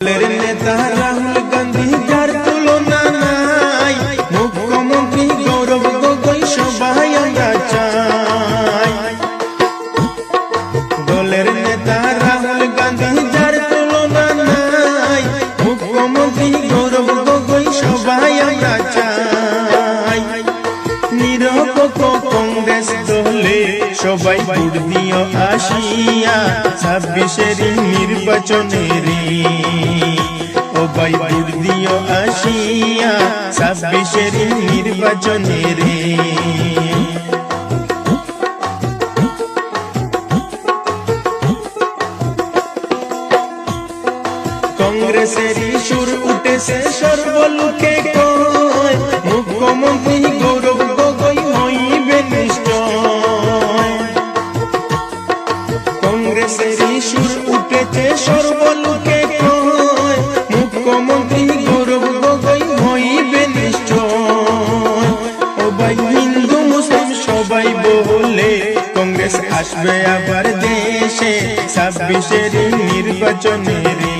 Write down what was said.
দলের নেতা রাহুল গান্ধী যার তুলনা নাই, মুখ্যমন্ত্রী গৌরব গগৈ সবাই আমরা চাই। দলের নেতা রাহুল গান্ধী যার তুলনা নাই, মুখ্যমন্ত্রী গৌরব গগৈ সবাই আমরা চাই। নিরপেক্ষ কংগ্রেস দলে সবাই ভোট দিও আসিয়া 26-এর নির্বাচনে রে। ও ভাই ভোট দিও আসিয়া 26-এর নির্বাচনে রে। কংগ্রেসের সুর উঠেছে সর্বলোকে কয়, মুখ্যমন্ত্রী গৌরব গগৈ হইবে নিশ্চয়। কংগ্রেসের সুর উঠেছে সর্বলোকে কয়, মুখ্যমন্ত্রী গৌরব গগৈ হইবে নিশ্চয়। ও ভাই হিন্দু মুসলিম সবাই বলে কংগ্রেস আসবে আবার দেশে 26-এর নির্বাচনে রে।